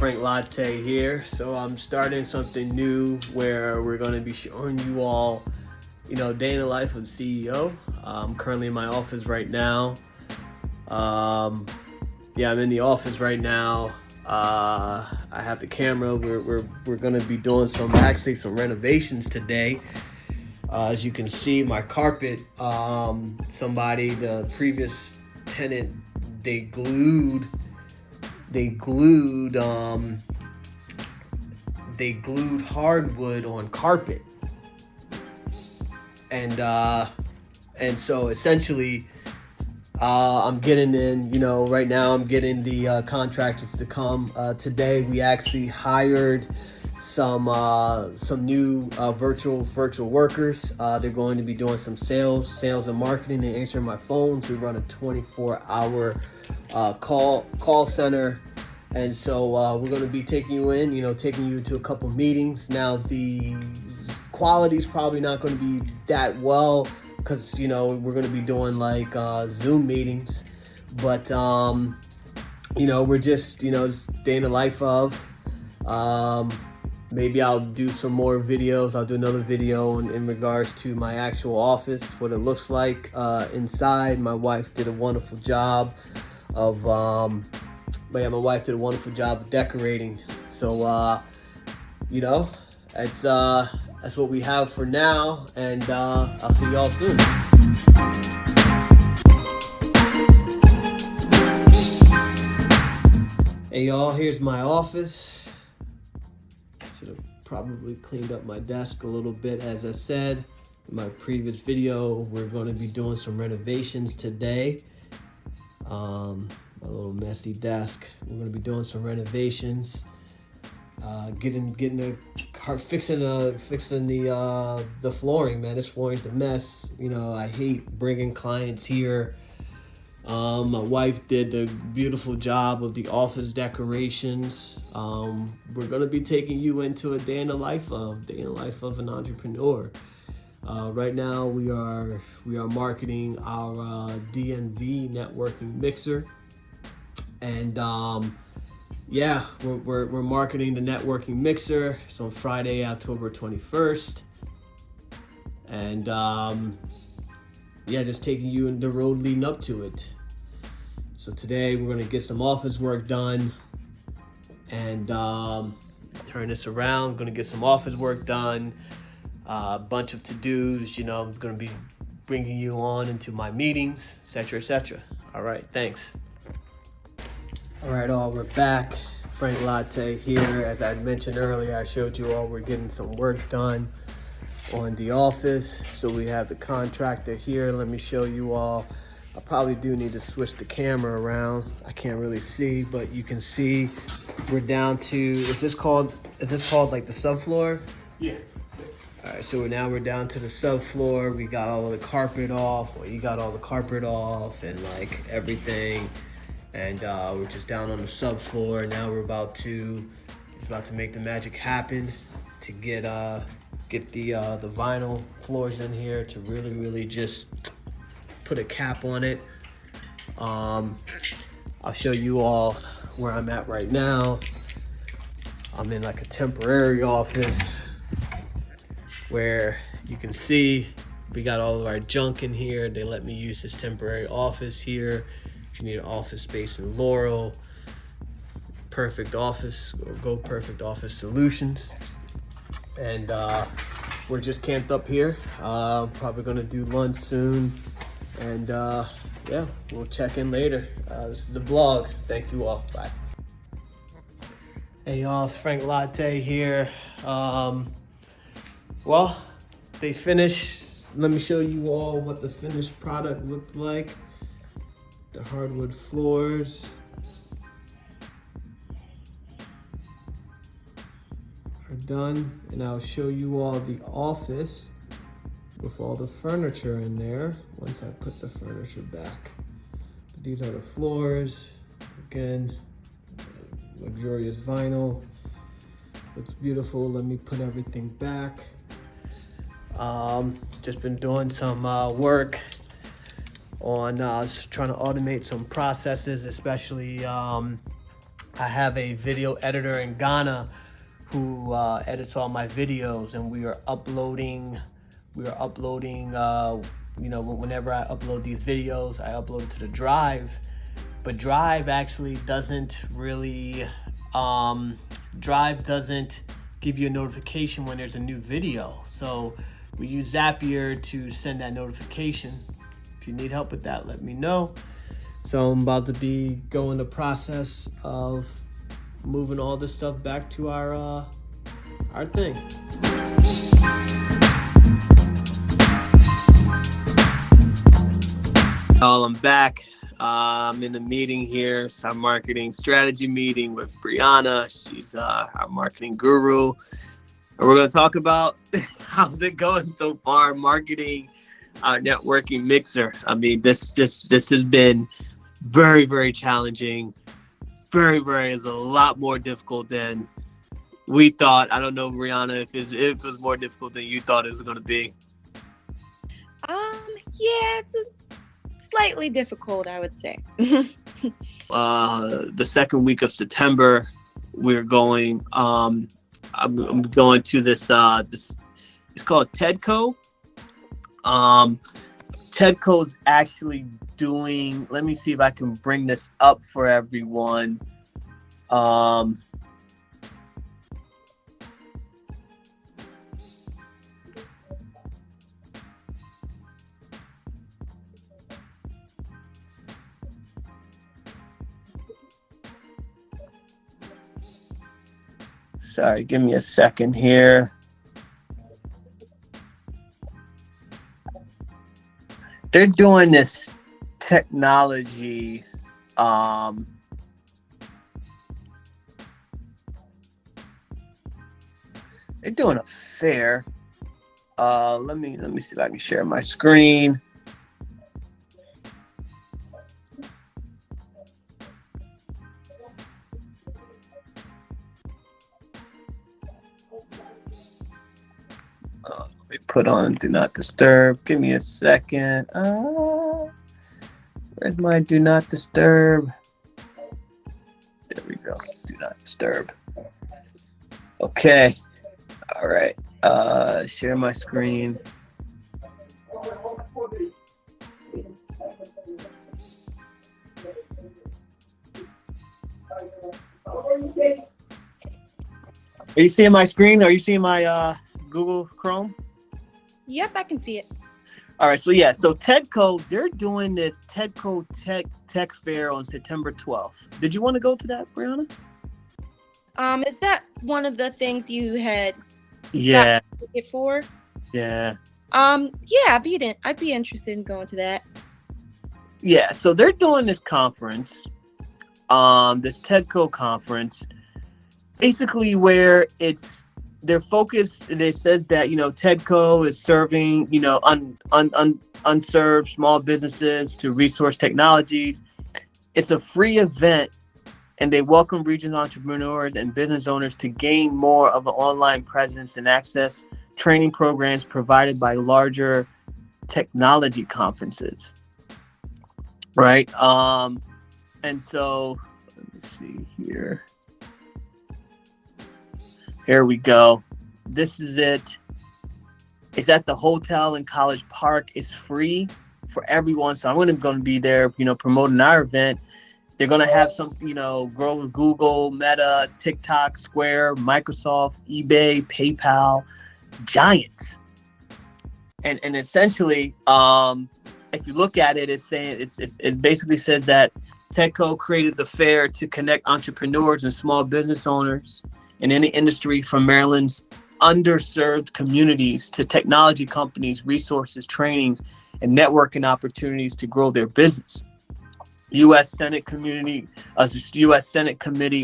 Frank Lartey here. So I'm starting something new where we're going to be showing you all, day in the life of the CEO. I'm currently in my office right now. I'm in the office right now. I have the camera. We're going to be doing some renovations today. As you can see, my carpet, the previous tenant, they glued hardwood on carpet, and so essentially I'm getting in, right now I'm getting the contractors to come. Today we actually hired some new virtual workers. They're going to be doing some sales and marketing and answering my phones. We run a 24-hour call center, and so we're going to be taking you to a couple meetings. Now the quality is probably not going to be that well because we're going to be doing like Zoom meetings, but we're just day in the life of. Maybe I'll do some more videos. I'll do another video in regards to my actual office, what it looks like inside. My wife did a wonderful job of decorating. So that's what we have for now, and I'll see y'all soon. Hey y'all, here's my office. Should have probably cleaned up my desk a little bit. As I said in my previous video, we're going to be doing some renovations today. My little messy desk. We're going to be doing some renovations, fixing the flooring. Man, this flooring's a mess. I hate bringing clients here. My wife did a beautiful job of the office decorations. We're gonna be taking you into a day in the life of an entrepreneur. Right now we are marketing our DMV Networking Mixer, and we're marketing the networking mixer. It's on Friday, October 21st, and just taking you in the road leading up to it. So today we're gonna get some office work done, and turn this around. Gonna get some office work done. A bunch of to-dos. I'm gonna be bringing you on into my meetings, etc. All right, thanks. All right, we're back. Frank Lartey here. As I mentioned earlier, I showed you all we're getting some work done on the office. So we have the contractor here. Let me show you all. I probably do need to switch the camera around. I can't really see, but you can see we're down to, is this called like the subfloor? Yeah. All right, so we're down to the subfloor. We got all of the carpet off. Well, you got all the carpet off and like everything. And we're just down on the subfloor. Now it's about to make the magic happen to get the vinyl floors in here to really just put a cap on it. I'll show you all where I'm at right now. I'm in like a temporary office where you can see we got all of our junk in here. They let me use this temporary office here. If you need an office space in Laurel, Perfect Office, or go Perfect Office Solutions. And we're just camped up here. Probably gonna do lunch soon, and we'll check in later. This is the vlog. Thank you all. Bye. Hey y'all, it's Frank Lartey here. They finished. Let me show you all what the finished product looked like. The hardwood floors are done, and I'll show you all the office with all the furniture in there once I put the furniture back. But these are the floors. Again, luxurious vinyl. Looks beautiful. Let me put everything back. Just been doing some work on trying to automate some processes, especially I I have a video editor in Ghana who edits all my videos, and we are uploading. Whenever I upload these videos, I upload to the Drive, but Drive actually doesn't really. Drive doesn't give you a notification when there's a new video. So we use Zapier to send that notification. If you need help with that, let me know. So I'm about to be going the process of moving all this stuff back to our thing. I'm back. I'm in a meeting here. It's our marketing strategy meeting with Brianna. She's our marketing guru. And we're going to talk about how's it going so far, marketing our networking mixer. I mean, this has been very, very challenging. Is a lot more difficult than we thought. I don't know, Brianna, if it was more difficult than you thought it was going to be. Yeah, it's slightly difficult, I would say. The second week of September, we're going. I'm going to this. It's called TEDCO. TEDCO's actually doing. Let me see if I can bring this up for everyone. Sorry, give me a second here. They're doing this technology. They're doing a fair. Let me see if I can share my screen. Let me put on Do Not Disturb. Give me a second. Where's my Do Not Disturb? There we go. Do Not Disturb. Okay. All right. Share my screen. Are you seeing my screen? Are you seeing my Google Chrome? Yep, I can see it. All right, so TEDCO, they're doing this TEDCO Tech Fair on September 12th. Did you want to go to that, Brianna? Is that one of the things you had got a ticket for? Yeah. Yeah, I'd be interested in going to that. Yeah, so they're doing this conference, this TEDCO conference, basically where it's their focus. It says that TEDCO is serving unserved small businesses to resource technologies. It's a free event, and they welcome regional entrepreneurs and business owners to gain more of an online presence and access training programs provided by larger technology conferences. Right. And so let me see here. Here we go. This is it. It's at the hotel in College Park. It's free for everyone. So I'm going to be there, promoting our event. They're going to have some, grow with Google, Meta, TikTok, Square, Microsoft, eBay, PayPal, giants. And essentially, if you look at it, it's saying it basically says that TEDCO created the fair to connect entrepreneurs and small business owners in any industry from Maryland's underserved communities to technology companies, resources, trainings, and networking opportunities to grow their business. U.S. Senate Committee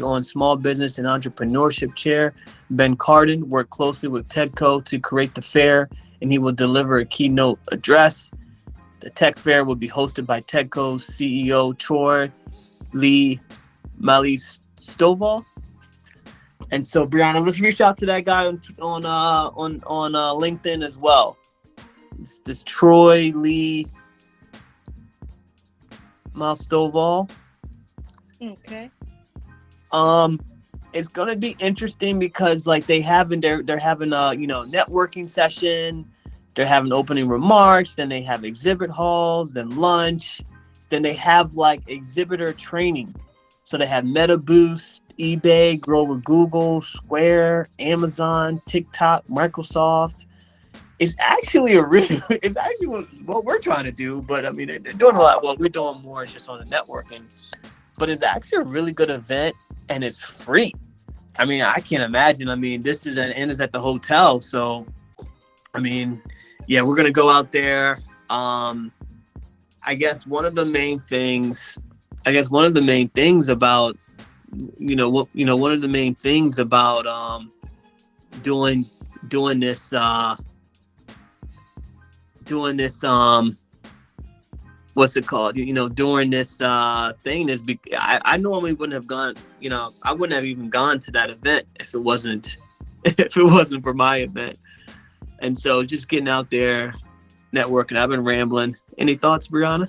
on Small Business and Entrepreneurship Chair Ben Cardin worked closely with TEDCO to create the fair, and he will deliver a keynote address. The tech fair will be hosted by TEDCO's CEO Troy Lee Malistoval. And so, Brianna, let's reach out to that guy on LinkedIn as well. This Troy Lee Malistoval. Okay. Um, it's gonna be interesting because like they're having a networking session, they're having opening remarks, then they have exhibit halls, then lunch, then they have like exhibitor training. So they have Meta Boost, eBay, Grow with Google, Square, Amazon, TikTok, Microsoft. It's actually what we're trying to do, but I mean they're doing a lot. What we're doing more is just on the networking, but it's actually a really good event and it's free. I mean, I can't imagine. I mean, this is at the hotel, so I mean, yeah, we're gonna go out there. I guess one of the main things. About one of the main things about doing this what's it called? During this thing is I normally wouldn't have gone. I wouldn't have even gone to that event if it wasn't for my event. And so just getting out there, networking. I've been rambling. Any thoughts, Brianna?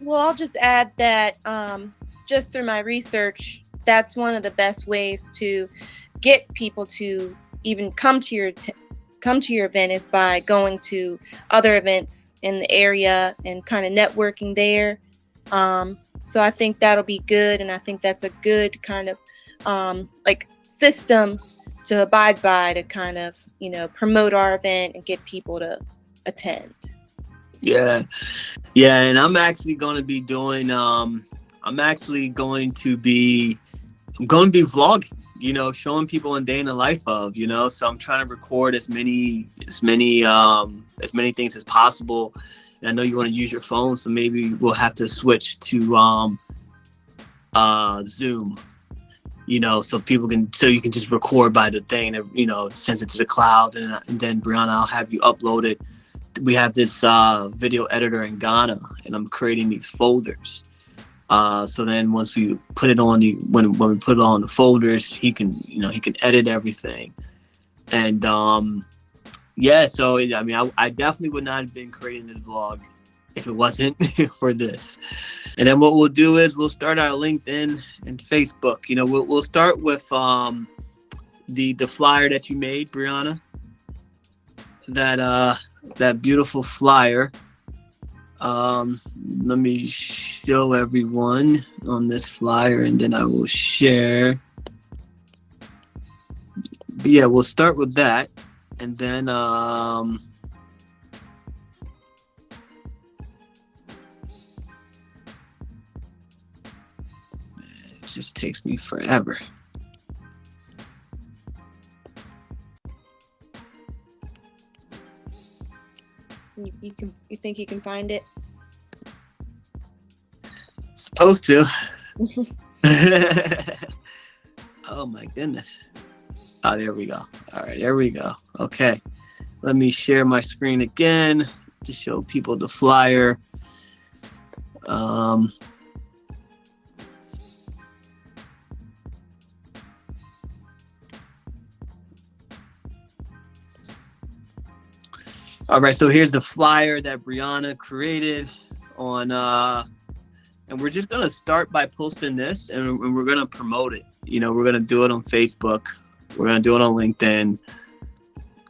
Well, I'll just add that just through my research, that's one of the best ways to get people to even come to your event is by going to other events in the area and kind of networking there. So I think that'll be good, and I think that's a good kind of like system to abide by to kind of promote our event and get people to attend. Yeah, and I'm actually going to be doing. I'm going to be vlogging. Showing people a day in the life of. So I'm trying to record as many things as possible. And I know you want to use your phone, so maybe we'll have to switch to Zoom. So you can just record by the thing and send it to the cloud, and then Brianna, I'll have you upload it. We have this video editor in Ghana, and I'm creating these folders. So then once we put it on when we put it on the folders, he can edit everything. And so I mean, I definitely would not have been creating this vlog if it wasn't for this. And then what we'll do is we'll start our LinkedIn and Facebook. We'll start with the flyer that you made, Brianna. That beautiful flyer. Let me show everyone on this flyer, and then I will share. But yeah, we'll start with that, and then it just takes me forever. You think you can find it? Supposed to. Oh my goodness. Oh, there we go. All right, there we go. Okay. Let me share my screen again to show people the flyer. All right, so here's the flyer that Brianna created on, and we're just gonna start by posting this, and we're gonna promote it. We're gonna do it on Facebook, we're gonna do it on LinkedIn,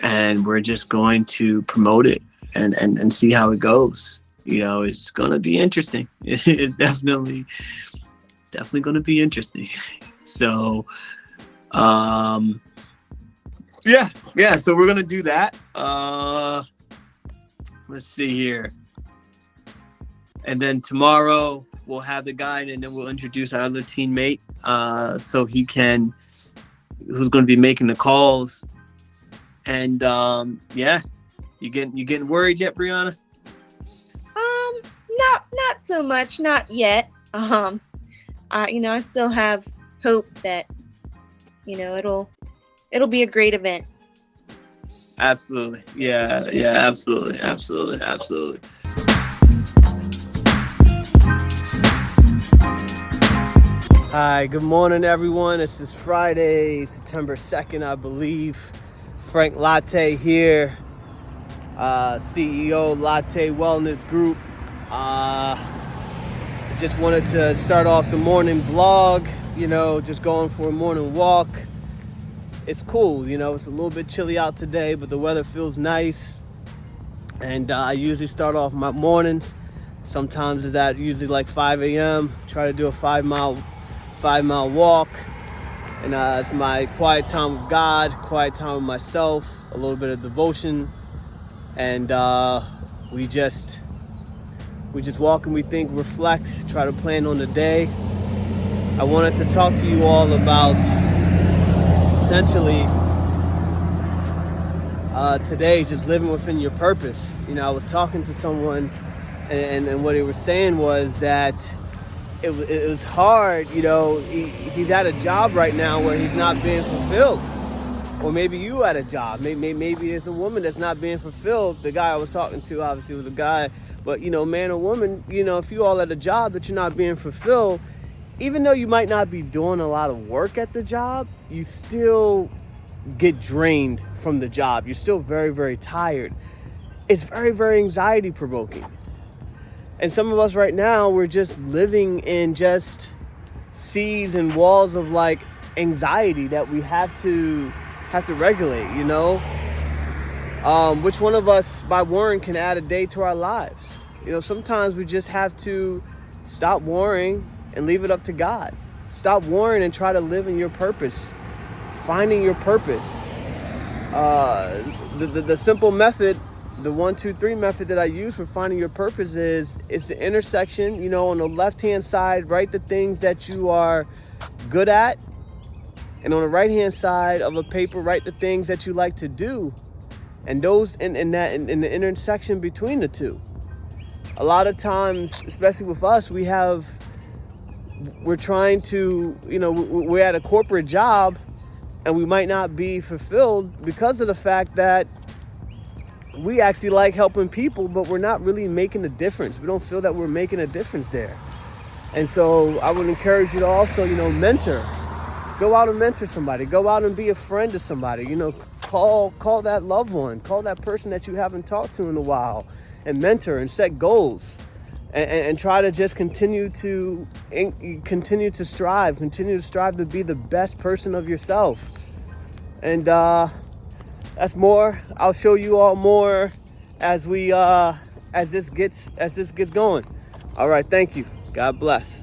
and we're just going to promote it and see how it goes. It's gonna be interesting. It's definitely gonna be interesting. So, yeah. So we're gonna do that. Let's see here. And then tomorrow we'll have the guy, and then we'll introduce our other teammate, who's going to be making the calls. And you getting worried yet, Brianna? Not so much, not yet. I still have hope that it'll be a great event. Absolutely. Yeah, absolutely. Hi, good morning, everyone. This is Friday, September 2nd, I believe. Frank Lartey here, CEO, Lartey Wellness Group. Just wanted to start off the morning vlog just going for a morning walk. It's cool, it's a little bit chilly out today, but the weather feels nice. And I usually start off my mornings. Sometimes it's at usually like 5 a.m. Try to do a 5 mile walk. And it's my quiet time with God, quiet time with myself, a little bit of devotion. And we just walk and we think, reflect, try to plan on the day. I wanted to talk to you all about essentially today, just living within your purpose. I was talking to someone, and what he was saying was that it was hard. He's at a job right now where he's not being fulfilled. Or maybe you at a job. Maybe it's a woman that's not being fulfilled. The guy I was talking to obviously was a guy. But, man or woman, if you all at a job that you're not being fulfilled, even though you might not be doing a lot of work at the job, you still get drained from the job. You're still very, very tired. It's very, very anxiety provoking. And some of us right now, we're just living in just seas and walls of like anxiety that we have to regulate, which one of us by worrying can add a day to our lives. Sometimes we just have to stop worrying and leave it up to God. Stop worrying and try to live in your purpose, finding your purpose. The simple method, the 1, 2, 3 method that I use for finding your purpose is the intersection. On the left-hand side, write the things that you are good at. And on the right-hand side of a paper, write the things that you like to do. And those in the intersection between the two. A lot of times, especially with us, we're trying to, we're at a corporate job and we might not be fulfilled because of the fact that we actually like helping people, but we're not really making a difference. We don't feel that we're making a difference there. And so I would encourage you to also, mentor. Go out and mentor somebody. Go out and be a friend to somebody. Call that loved one. Call that person that you haven't talked to in a while and mentor and set goals. And try to just continue to strive to be the best person of yourself. And that's more. I'll show you all more as this gets going. All right, thank you. God bless.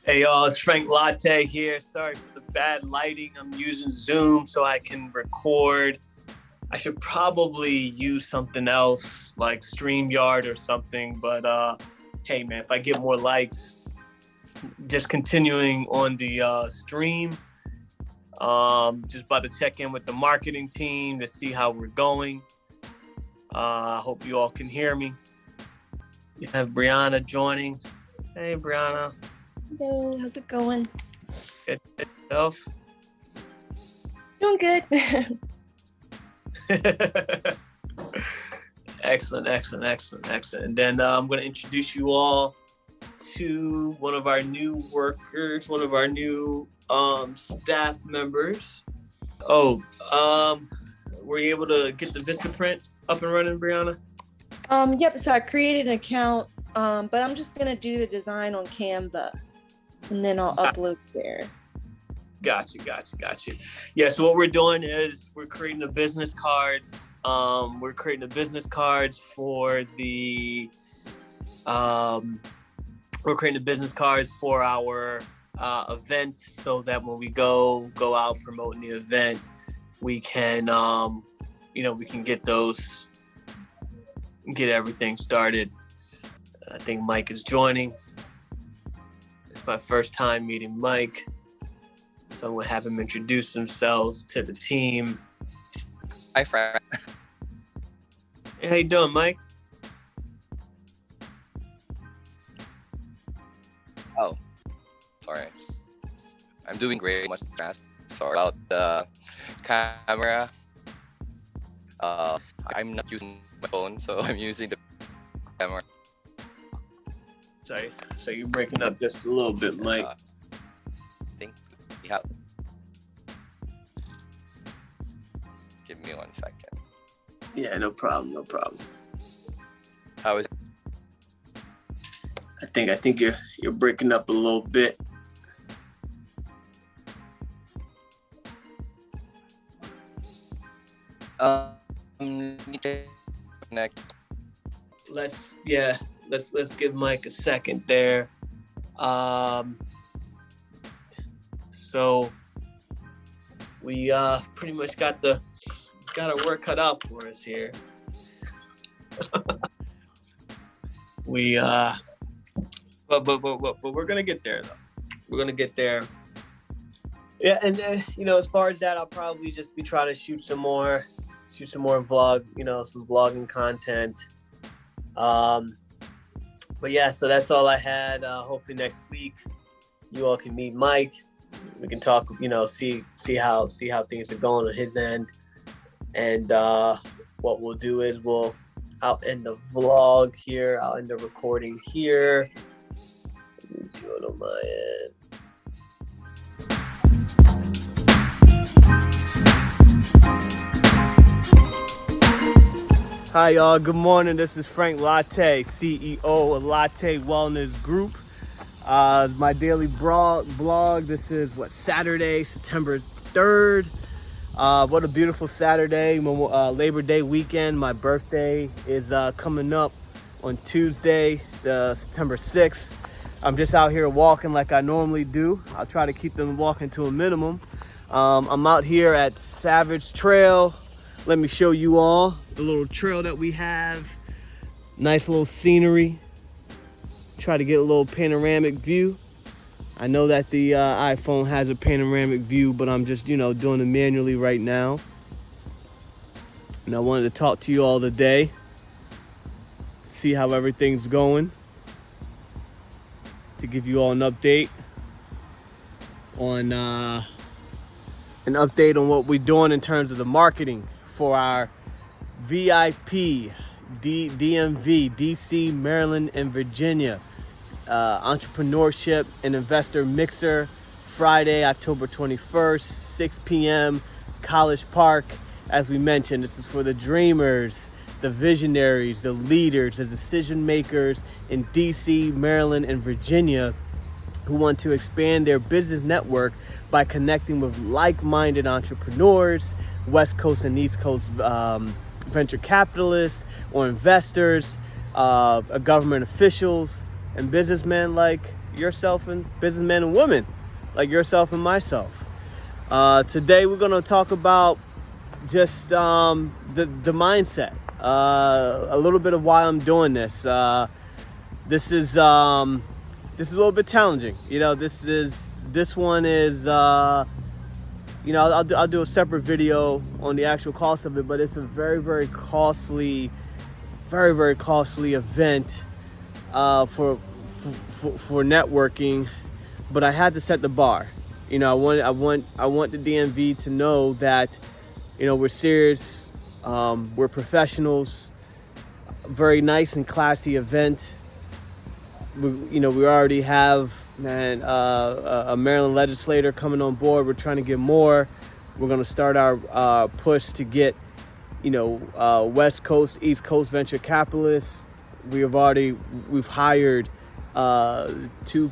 Hey y'all, it's Frank Lartey here. Sorry for the bad lighting. I'm using Zoom so I can record. I should probably use something else like StreamYard or something, but hey man, if I get more likes, just continuing on the stream. Just about to check in with the marketing team to see how we're going. I hope you all can hear me. You have Brianna joining. Hey Brianna. Hello, how's it going? Good yourself? Doing good. Excellent. And then I'm going to introduce you all to one of our new workers, one of our new staff members. Were you able to get the Vistaprint up and running, Brianna? Yep, so I created an account, but I'm just going to do the design on Canva. And then I'll upload there. Gotcha. Yeah, so what we're doing is we're creating the business cards. We're creating the business cards for the we're creating the business cards for our event, so that when we go out promoting the event, we can we can get everything started. I think Mike is joining. It's my first time meeting Mike, so I'm gonna have him introduce themselves to the team. Hi, Frank. Hey, how you doing, Mike? Oh, sorry. I'm doing great. Much fast. Sorry about the camera. I'm not using my phone, so I'm using the camera. Sorry, so you're breaking up just a little bit, Mike. I think we have. Give me 1 second. Yeah, no problem, no problem. How is I think you're breaking up a little bit. let me connect. Let's give Mike a second there. So we pretty much got our work cut out for us here. We but we're gonna get there though. We're gonna get there. Yeah, and as far as that, I'll probably just be trying to shoot some more vlog, some vlogging content. But yeah, so that's all I had. Hopefully next week you all can meet Mike. We can talk, see how things are going on his end. And what we'll do is I'll end the vlog here. I'll end the recording here. Let me do it on my end. Hi y'all, good morning. This is Frank Lartey, CEO of Lartey Wellness Group. My daily blog. This is Saturday, September 3rd. What a beautiful Saturday, Labor Day weekend. My birthday is coming up on Tuesday, September 6th. I'm just out here walking like I normally do. I'll try to keep them walking to a minimum. I'm out here at Savage Trail. Let me show you all the little trail that we have. Nice little scenery. Try to get a little panoramic view. I know that the iPhone has a panoramic view, but I'm just, doing it manually right now. And I wanted to talk to you all today. See how everything's going. To give you all an update on what we're doing in terms of the marketing for our VIP DMV, DC, Maryland, and Virginia Entrepreneurship and Investor Mixer, Friday, October 21st, 6 p.m., College Park. As we mentioned, this is for the dreamers, the visionaries, the leaders, the decision makers in DC, Maryland, and Virginia who want to expand their business network by connecting with like-minded entrepreneurs, West Coast and East Coast venture capitalists or investors, government officials, and businessmen like yourself, and businessmen and women like yourself and myself. Today we're going to talk about just the mindset, a little bit of why I'm doing this. This is a little bit challenging. This one is I'll do a separate video on the actual cost of it, but it's a very, very costly event for networking. But I had to set the bar. I want the DMV to know that we're serious, we're professionals. Very nice and classy event. We already have a Maryland legislator coming on board. We're trying to get more. We're going to start our push to get West Coast, East Coast venture capitalists. We've hired two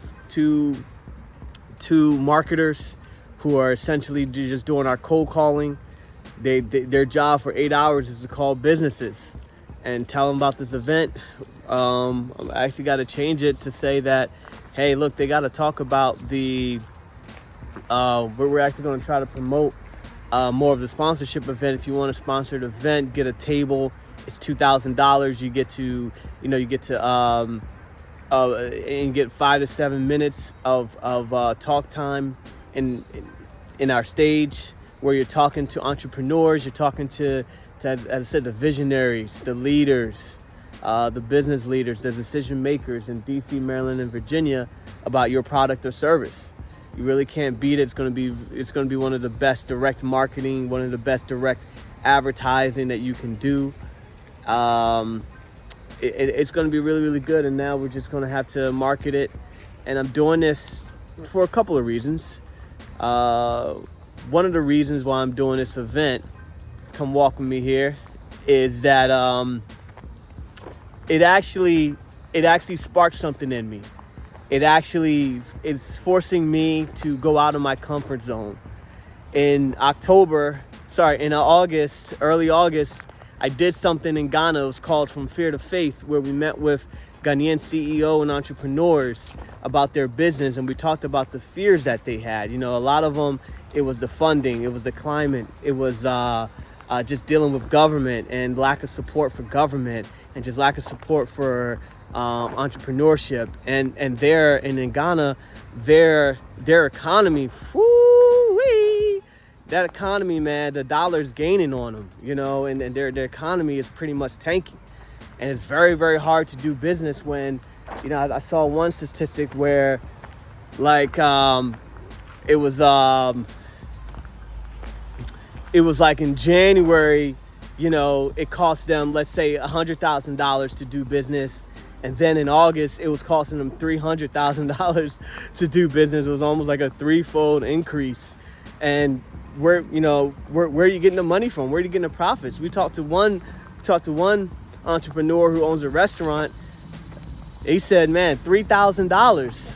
marketers who are essentially just doing our cold calling. Their job for 8 hours is to call businesses and tell them about this event. I actually got to change it to say that, hey, look, they got to talk about we're actually going to try to promote more of the sponsorship event. If you want a sponsored event, get a table. It's $2,000. You get to and get 5 to 7 minutes of talk time in our stage, where you're talking to entrepreneurs, you're talking to as I said, the visionaries, the leaders, the business leaders, the decision makers in DC, Maryland, and Virginia about your product or service. You really can't beat it. It's going to be one of the best direct marketing, one of the best direct advertising that you can do. It's going to be really, really good. And now we're just going to have to market it. And I'm doing this for a couple of reasons. One of the reasons why I'm doing this event, come walk with me here. is that it actually sparked something in me. It actually is forcing me to go out of my comfort zone. In August, early August, I did something in Ghana. It was called From Fear to Faith, where we met with Ghanaian CEO and entrepreneurs about their business, and we talked about the fears that they had. You know, a lot of them, it was the funding, it was the climate, it was just dealing with government and lack of support for government, and just lack of support for entrepreneurship. And there, and in Ghana, their economy, whoo-wee, that economy, man, the dollar's gaining on them, you know, and their economy is pretty much tanking. And it's very, very hard to do business when, you know, I saw one statistic where, like, it was like in January, you know, it cost them, let's say, $100,000 to do business. And then in August, it was costing them $300,000 to do business. It was almost like a threefold increase. And where are you getting the money from? Where are you getting the profits? We talked to one entrepreneur who owns a restaurant. He said, man, $3,000.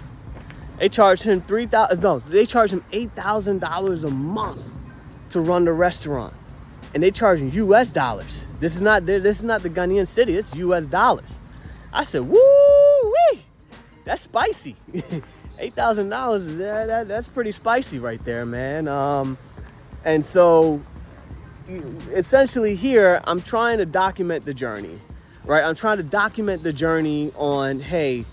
They charge him they charge him $8,000 a month to run the restaurant, and they charging U.S. dollars. This is not the Ghanaian city. It's U.S. dollars. I said, woo-wee, that's spicy. $8,000, that's pretty spicy right there, man. And so essentially here, I'm trying to document the journey, right? I'm trying to document the journey on, hey,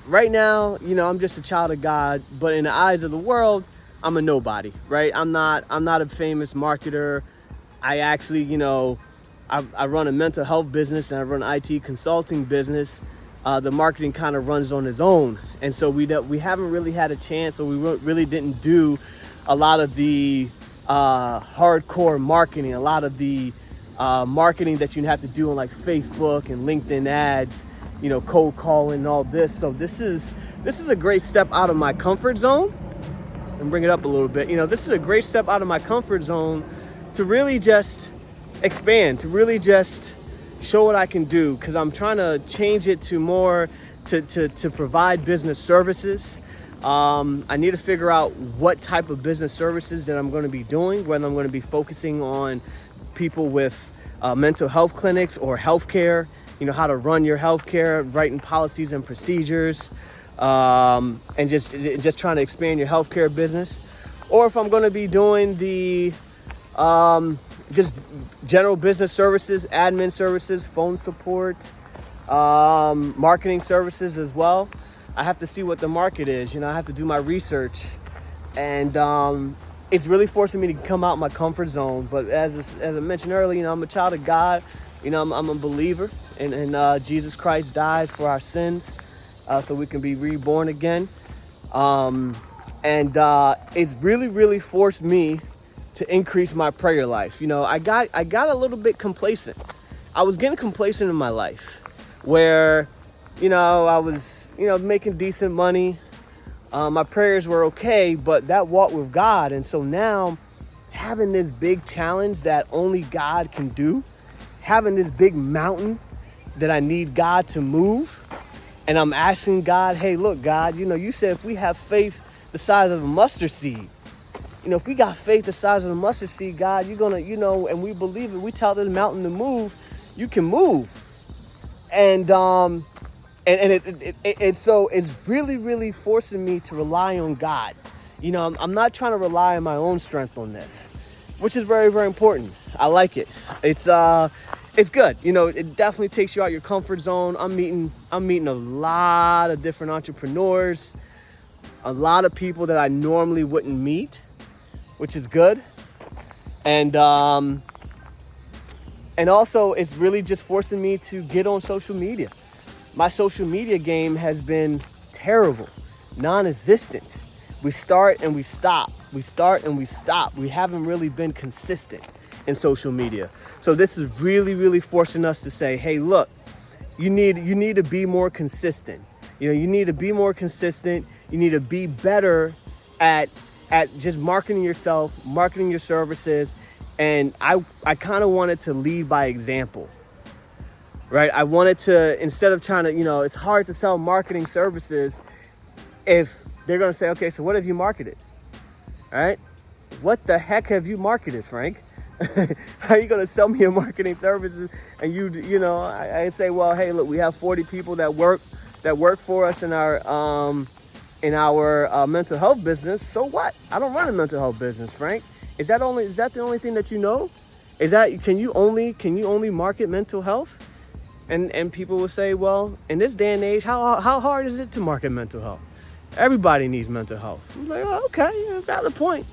right now, you know, I'm just a child of God, but in the eyes of the world, I'm a nobody, right? I'm not a famous marketer. I actually, you know, I run a mental health business and I run an IT consulting business. The marketing kind of runs on its own. And so we haven't really had a chance, or we really didn't do a lot of the hardcore marketing, a lot of the marketing that you have to do on like Facebook and LinkedIn ads, you know, cold calling and all this. So this is a great step out of my comfort zone. And bring it up a little bit. You know, this is a great step out of my comfort zone to really just expand, to really just show what I can do, because I'm trying to change it to more to provide business services. I need to figure out what type of business services that I'm going to be doing, whether I'm going to be focusing on people with mental health clinics or healthcare, you know, how to run your healthcare, writing policies and procedures, and just trying to expand your healthcare business, or if I'm going to be doing the just general business services, admin services, phone support, marketing services as well. I have to see what the market is. You know, I have to do my research, and it's really forcing me to come out my comfort zone. But as I mentioned earlier, you know, I'm a child of God. You know, I'm a believer, and Jesus Christ died for our sins, so we can be reborn again. And it's really forced me to increase my prayer life. You know, I got a little bit complacent. I was getting complacent in my life, where, you know, I was, you know, making decent money. My prayers were okay, but that walk with God. And so now, having this big challenge that only God can do, having this big mountain that I need God to move, and I'm asking God, hey, look, God, you know, you said if we have faith the size of a mustard seed, you know, if we got faith the size of a mustard seed, God, you're gonna, you know, and we believe it, we tell this mountain to move, you can move. And so it's really forcing me to rely on God. You know, I'm not trying to rely on my own strength on this, which is very important. I like it. It's good. You know, it definitely takes you out your comfort zone. I'm meeting a lot of different entrepreneurs, a lot of people that I normally wouldn't meet, which is good. And also it's really just forcing me to get on social media. My social media game has been terrible, non-existent. We start and we stop. We start and we stop. We haven't really been consistent in social media. So this is really forcing us to say, hey, look, you need to be more consistent. You know, you need to be more consistent. You need to be better at just marketing yourself, marketing your services, And I kind of wanted to lead by example, right? I wanted to, instead of trying to, it's hard to sell marketing services if they're going to say, okay, so what have you marketed? All right? What the heck have you marketed, Frank? How are you going to sell me your marketing services? And I say, well, hey, look, we have 40 people that work for us in our mental health business. So what? I don't run a mental health business, Frank. Is that the only thing that you know? Can you only market mental health? And people will say, well, in this day and age, how hard is it to market mental health? Everybody needs mental health. I'm like, oh, okay, valid point.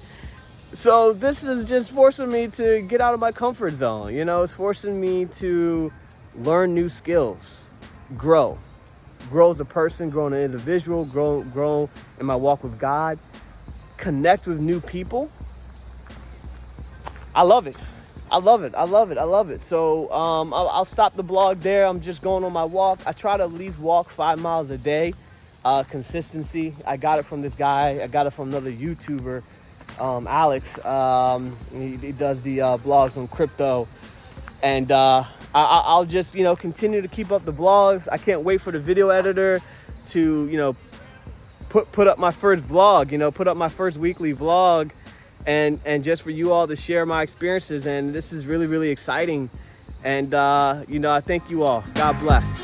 So this is just forcing me to get out of my comfort zone. It's forcing me to learn new skills, grow as a person, grow as an individual, grow in my walk with God, connect with new people. I love it. So I'll stop the blog there. I'm just going on my walk. I try to at least walk 5 miles a day. Consistency. I got it from this guy. I got it from another YouTuber, Alex. He does the blogs on crypto. And I'll just, continue to keep up the blogs. I can't wait for the video editor to, put up my first vlog, put up my first weekly vlog. And just for you all to share my experiences. And this is really, really exciting. And, I thank you all. God bless.